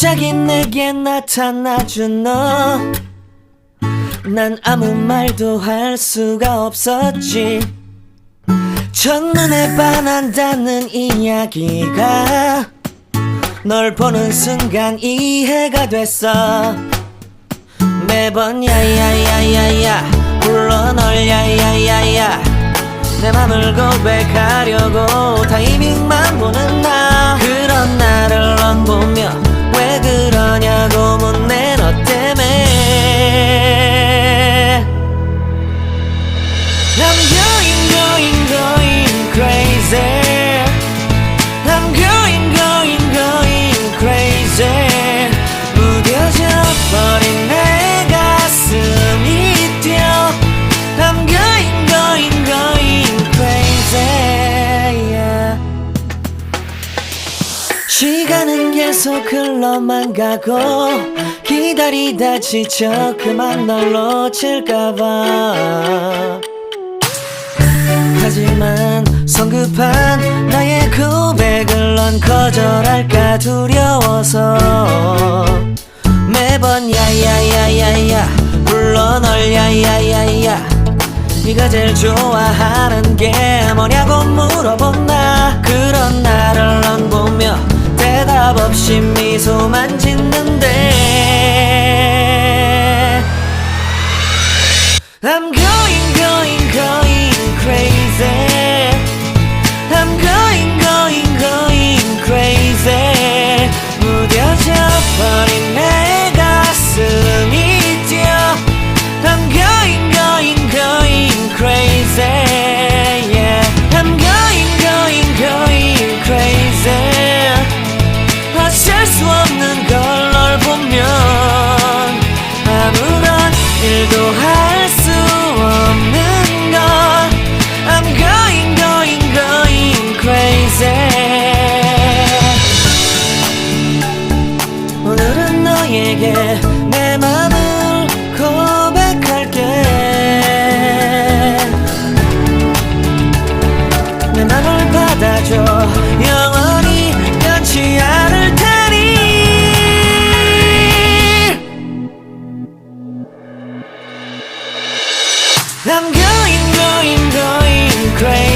갑자기 내게 나타나준 너, 난 아무 말도 할 수가 없었지. 첫눈에 반한다는 이야기가 널 보는 순간 이해가 됐어. 매번 야야야야야 불러 널 야야야야, 내 맘을 고백하려고 타이밍만 보는 나. 그런 나를 넌 보며 왜 그러냐고 묻네. 너 때문에 I'm going crazy. I'm going crazy. 무뎌져 버린 내 가슴이 뛰어. I'm going crazy, yeah. 시간은 계속 흘러만 가고 기다리다 지쳐 그만 널 놓칠까봐. 하지만 성급한 나의 고백을 넌 거절할까 두려워서 매번 야야야야야 불러 널 야야야야. 네가 제일 좋아하는 게 뭐냐고 물어본 나. 그런 나를 넌 보며 대답 없이 미소만 짓는데 I'm going crazy. I'm going crazy. 무뎌져 버린 내 가슴이 뛰어. I'm going crazy, yeah. I'm going crazy. 어쩔 수 없는 걸 널 보면 아무런 일도 할 수 없는 걸. I'm going crazy. 오늘은 너에게 내 맘을 고백할게. 내 맘을 받아줘. 영원히 변치 않을 테니. I'm going crazy.